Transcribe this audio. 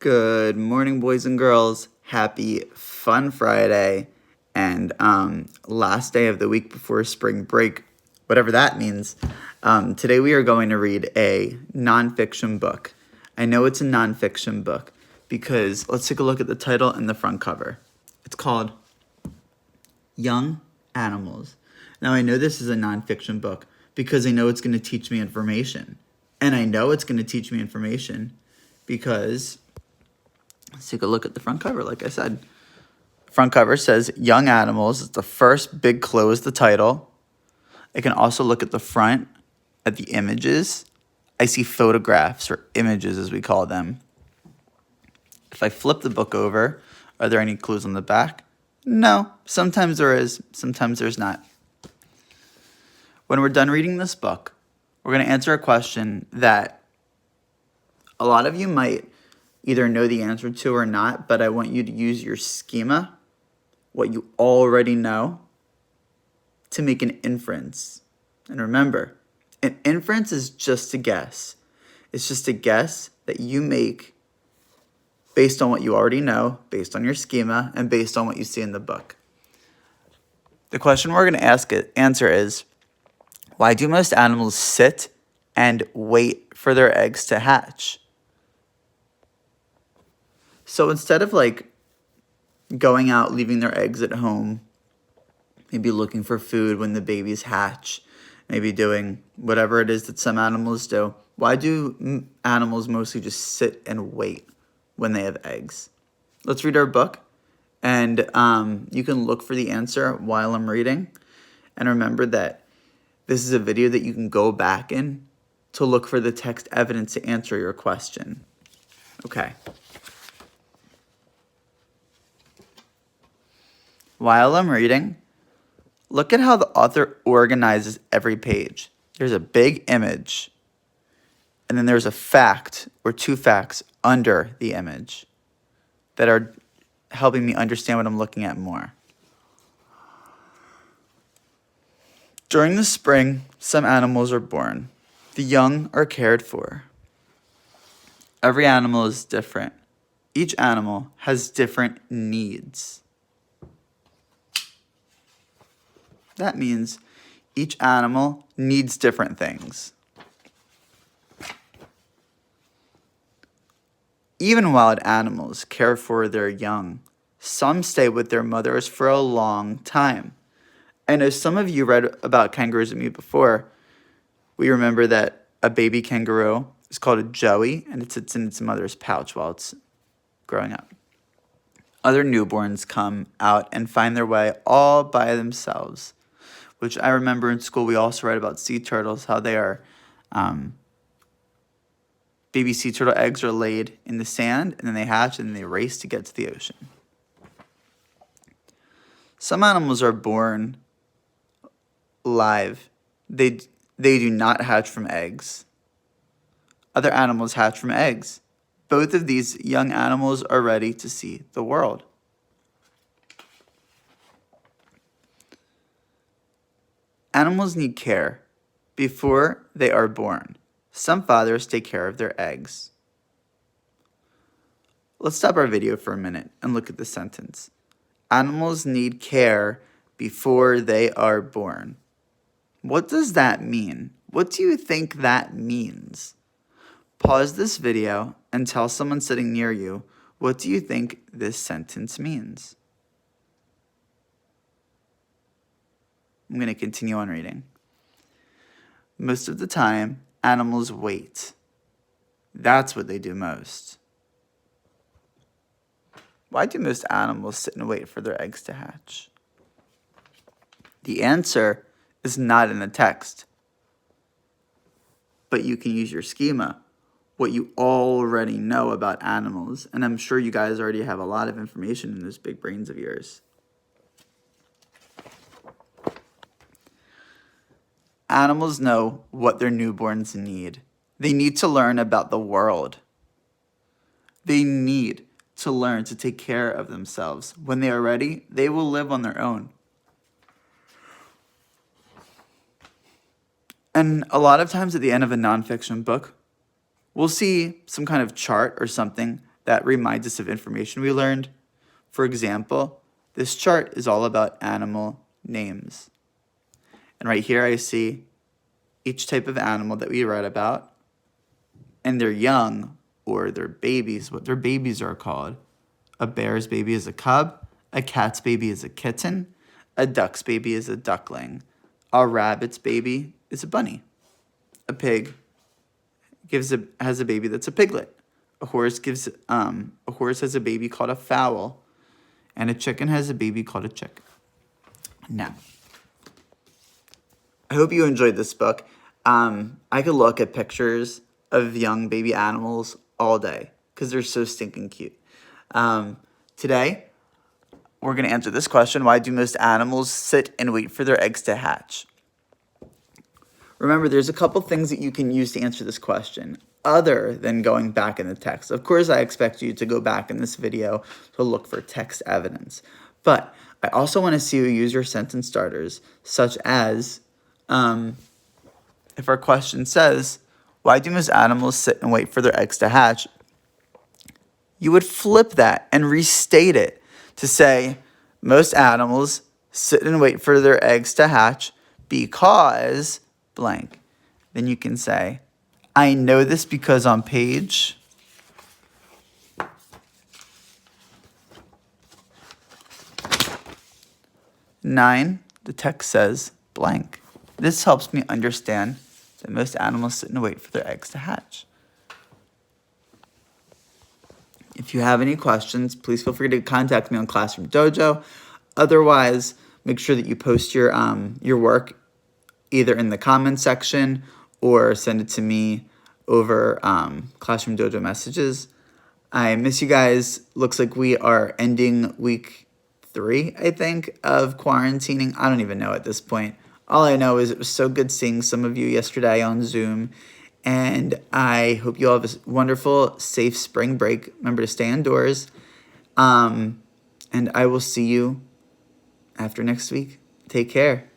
Good morning, boys and girls. Happy Fun Friday and last day of the week before spring break, whatever that means. Today we are going to read a nonfiction book. I know it's a nonfiction book because let's take a look at the title and the front cover. It's called Young Animals. Now I know this is a nonfiction book because I know it's going to teach me information. And I know it's going to teach me information because let's take a look at the front cover. Like I said, front cover says Young Animals. It's the first big clue is the title. I can also look at the front at the images. I see photographs or images as we call them. If I flip the book over, are there any clues on the back? No. Sometimes there is, sometimes there's not. When we're done reading this book, we're going to answer a question that a lot of you might either know the answer to or not, but I want you to use your schema, what you already know, to make an inference. And remember, an inference is just a guess. It's just a guess that you make based on what you already know, based on your schema, and based on what you see in the book. The question we're going to answer is, why do most animals sit and wait for their eggs to hatch? So instead of like going out, leaving their eggs at home, maybe looking for food when the babies hatch, maybe doing whatever it is that some animals do, why do animals mostly just sit and wait when they have eggs? Let's read our book, and you can look for the answer while I'm reading. And remember that this is a video that you can go back in to look for the text evidence to answer your question. Okay. While I'm reading, look at how the author organizes every page. There's a big image, and then there's a fact or two facts under the image that are helping me understand what I'm looking at more. During the spring, some animals are born. The young are cared for. Every animal is different. Each animal has different needs. That means each animal needs different things. Even wild animals care for their young. Some stay with their mothers for a long time. I know some of you read about kangaroos with me before. We remember that a baby kangaroo is called a joey, and it sits in its mother's pouch while it's growing up. Other newborns come out and find their way all by themselves, which I remember in school we also read about sea turtles, how they are, baby sea turtle eggs are laid in the sand, and then they hatch, and then they race to get to the ocean. Some animals are born live. They do not hatch from eggs. Other animals hatch from eggs. Both of these young animals are ready to see the world. Animals need care before they are born. Some fathers take care of their eggs. Let's stop our video for a minute and look at the sentence. Animals need care before they are born. What does that mean? What do you think that means? Pause this video and tell someone sitting near you, what do you think this sentence means? I'm going to continue on reading. Most of the time, animals wait. That's what they do most. Why do most animals sit and wait for their eggs to hatch? The answer is not in the text, but you can use your schema, what you already know about animals, and I'm sure you guys already have a lot of information in those big brains of yours. Animals know what their newborns need. They need to learn about the world. They need to learn to take care of themselves. When they are ready, they will live on their own. And a lot of times at the end of a nonfiction book, we'll see some kind of chart or something that reminds us of information we learned. For example, this chart is all about animal names. And right here I see each type of animal that we read about and their young or their babies, what their babies are called. A bear's baby is a cub, a cat's baby is a kitten, a duck's baby is a duckling, a rabbit's baby is a bunny, a pig has a baby that's a piglet, a horse has a baby called a fowl, and a chicken has a baby called a chick. Now, I hope you enjoyed this book. I could look at pictures of young baby animals all day because they're so stinking cute. Today, we're going to answer this question: why do most animals sit and wait for their eggs to hatch? Remember, there's a couple things that you can use to answer this question other than going back in the text. Of course, I expect you to go back in this video to look for text evidence. But I also want to see you use your sentence starters, such as if our question says, why do most animals sit and wait for their eggs to hatch? You would flip that and restate it to say, most animals sit and wait for their eggs to hatch because blank. Then you can say, I know this because on page 9, the text says blank. This helps me understand that most animals sit and wait for their eggs to hatch. If you have any questions, please feel free to contact me on ClassDojo. Otherwise, make sure that you post your work either in the comments section or send it to me over Classroom Dojo messages. I miss you guys. Looks like we are ending week 3, I think, of quarantining. I don't even know at this point. All I know is it was so good seeing some of you yesterday on Zoom. And I hope you all have a wonderful, safe spring break. Remember to stay indoors. And I will see you after next week. Take care.